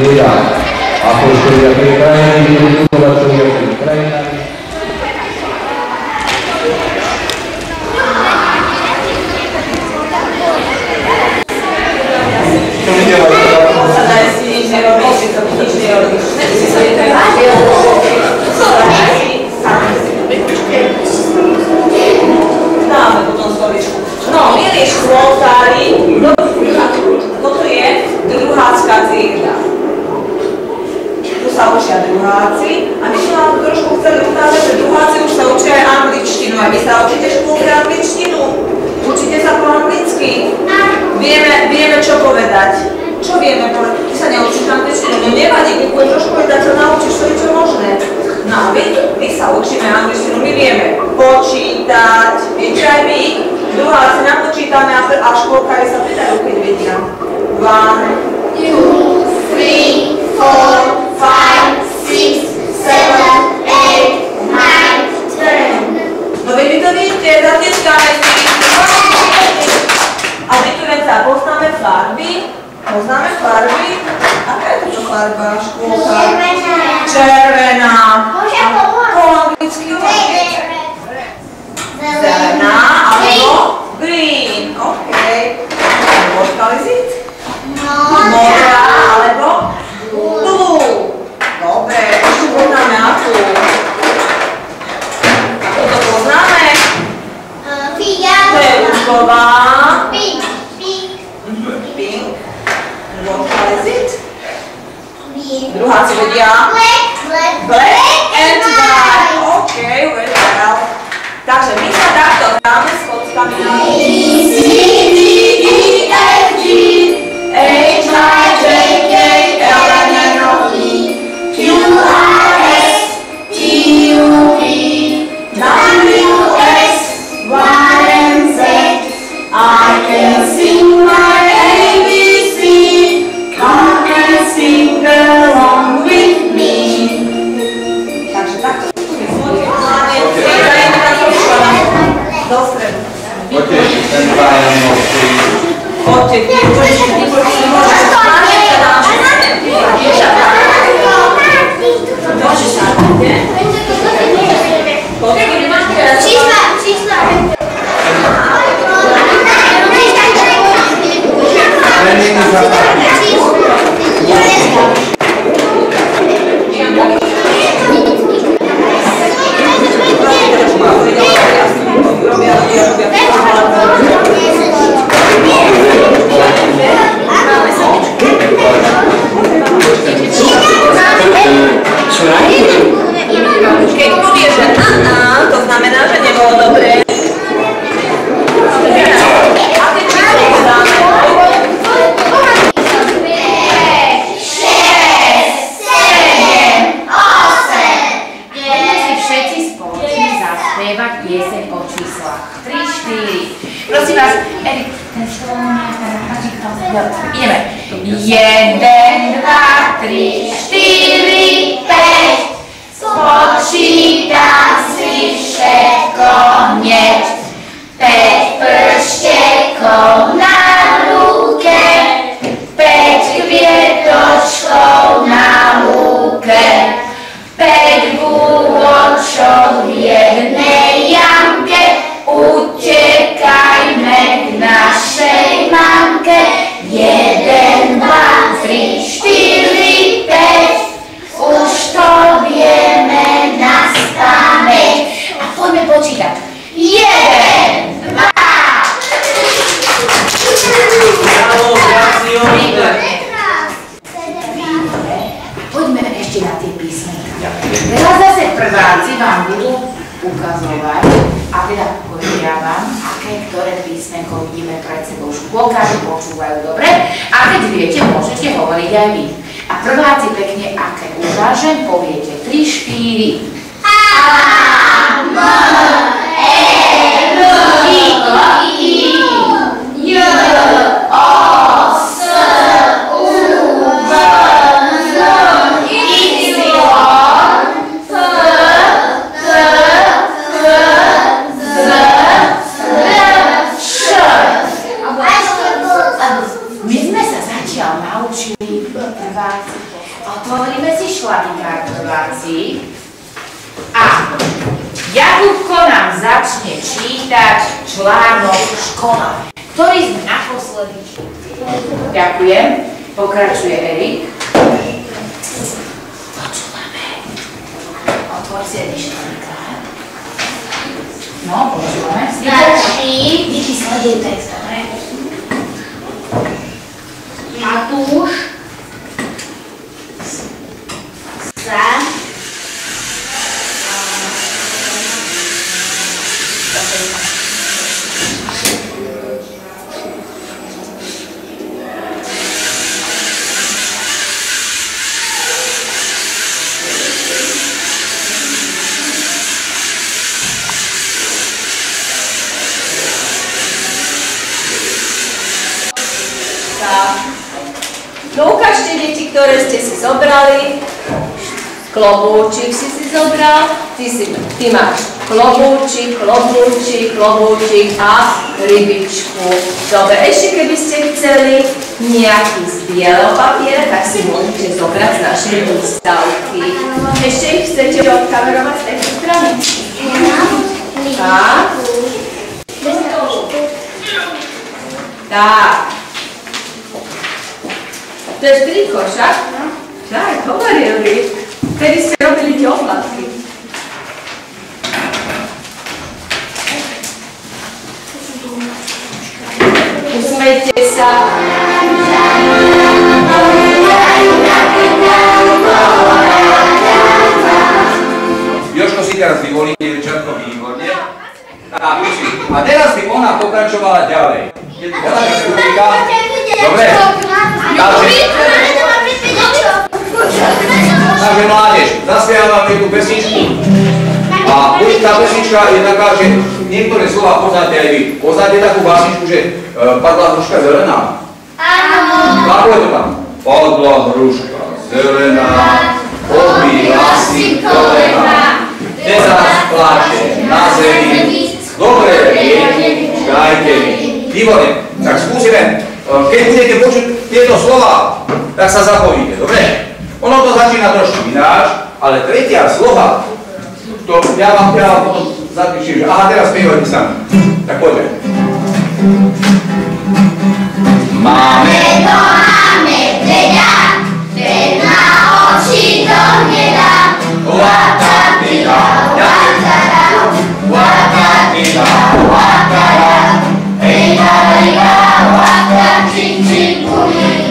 zviera. Apoštolia pre krajiny, vyučovateľia pre krajinami. Dáme potom stoličku. No, milí škôlkári, toto je druhácká trieda. Tu sa učia druháci a my sme vám trošku chceli ukázať, že druháci už sa učia aj angličtinu. A vy sa učíte v škôlke angličtinu? Učíte sa po anglicky? Vieme čo povedať. Čo vieme povedať? Ty sa neučíš angličtinu, no nevadí, keď budeš do školy, tak sa naučíš, to je čo možné. No a my sa učíme angličtinu, my vieme počítať, viete aj vy? Druháci napočítame a škôlkári sa pýtajú, keď vedia. 1, 2, 3, 4, 5, 6, 7, 8, 9, 10. No veď vy to vidíte, zatieskáme si. A my tu veď sa poznáme farby. Poznáme farby. Aká je to farba škôlka? Červená. Po anglicky to je zelená, alebo green. OK. What color is it? Modrá, alebo blue. Dobre, ešte poznáme akú. A toto poznáme? To je rúžová. Pink. What color is it? Druháci vedia? Black and white. OK, very well. Takže my sa takto hráme s kockami na A, C, D, E, F, G, H, I, J, K, L, M, N, O, P, Q, R, S, T, U, V, W, X, Y, and Z. I can sing my ABC. Come and sing along with me. Takže takto je svoj pláne. Do stredu. Poďte, ten zájem môžete. Poďte, môžete máte sa nám. Môže sa, nie? Poďte, nemáte teraz. Čísla. Tréningy za páči. Keď povie, že to znamená, že nebolo dobré. A ty číslo podáme. 5, 6, 7, 8. Poďme si všetci spoločne zaspievať pieseň o číslach. 3, 4. Prosím vás, Erik, ten slovný, ideme. 1, 2, 3, 4, 5. Spočítam si všetko hneď. 5 prštekov na ruke, 5 kvietočkov na lúke, 5 búvočov v jednej jamke. Utekajme k našej mamke. 1, 2, 3, 4, 5. Už to vieme na spamäť. A poďme počítať. 1, 2. Poďme ešte na tie písmenka. Teraz zase prváci vám budú ukazovať, a teda povedia vám, aké ktoré písmenko vidíme pred sebou. Škôlkári počúvajú dobre a keď viete, môžete hovoriť aj vy. A prváci pekne, aké ukážem, poviete 3, 4. A, M, E, L, I, J, O, S, U, V, N, Y, P, K, H, Z, Š. My sme sa zatiaľ naučili prváci Otvoríme si šlapikartovací a Jakubko nám začne čítať článok škola, ktorý sme naposledy čítali. Ďakujem. Pokračuje Erik. Počúvame. Otvor si edičníka. No, počúvame. Začí. Díky sledujú text, dobre? Matúš sa No ukážte deti, ktoré ste si zobrali. Klobúčik si zobral. Ty máš klobúčik a rybičku. Dobre, ešte keby ste chceli nejaký z bieleho papiera, tak si môžete zobrať z našej výstavky. Ešte ich chcete odkamerovať z tejto strany? Tak. Tak. To je striko, však? Tak, hovorili. Vtedy ste robili tie oplatky. Usmejte sa. Jožko si teraz vyvolí, dievčatko, výborne. Tak, a teraz by ona pokračovala ďalej. Ona by si uvíka. Dobre. Takže mládež, zaspievame tú pesničku. A tá pesnička je taká, že niektoré slova poznáte aj vy. Poznáte takú básničku, že padla hruška zelená? áno. Ako je to tam? Padla hruška zelená, obila si kolena, teraz pláče na zemi, dobre rieky, čkajte mi. Výborne, tak skúsime. Keď budete počuť tieto slova, tak sa zapojíte, dobre? Ono to začína trošku ináč, ale tretia slova, to ja vám potom zapíšem, že aha, teraz spievajte sami. Tak poďme. Máme medveďa, ten na oči to nedá. Wakatila, wakatila, wakatila, hej, Ejda, waka, čin, čin, puli.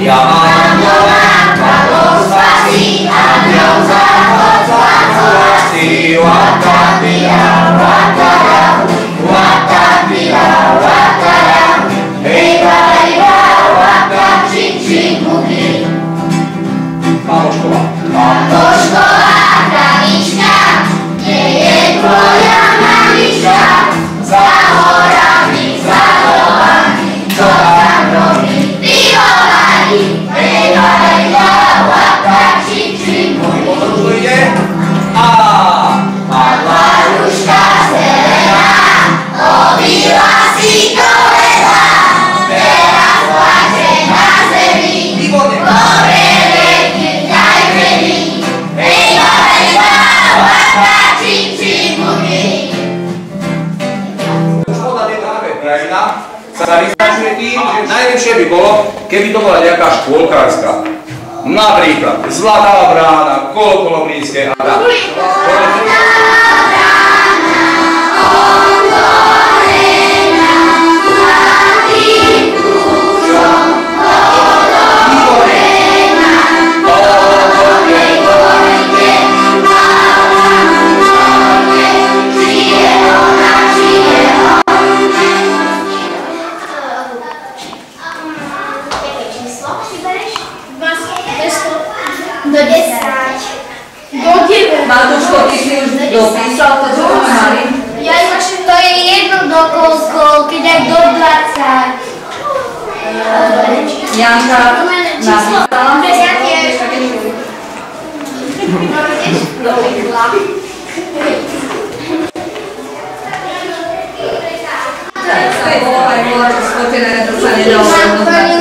ja aniola, padlo spasí, aniel záchod, spasí, wakatila, wakatila, wakatila, wakatila, Ejda, waka, čin, čin, puli. Mamošková. Mamošková kravička, nie je tvoja mamička. Za horami, za dolami, čo tam robí pivovali. Ejda, waka, čin, čin, puli. Potom už to ide. A Padla hruška zelená, obila si kolena. Teraz plače na zemi, výborne. hore rieky, daj kremi. Ejda, waka, čin, čin, puli. Už podľa tejto krajina sa vyznačuje tým, že najlepšie by bolo, keby to bola nejaká škôlkárska. Napríklad Zlatá brána, Kolo Kolovnícke a tak. Do 10. Do 9. Matúško, ty si už dopísal to, čo sme mali? Ja to je jedno do koľko, keď aj do 20. Janka napísala. Ja tiež. Aj bola, čo spotené, to sa nedalo.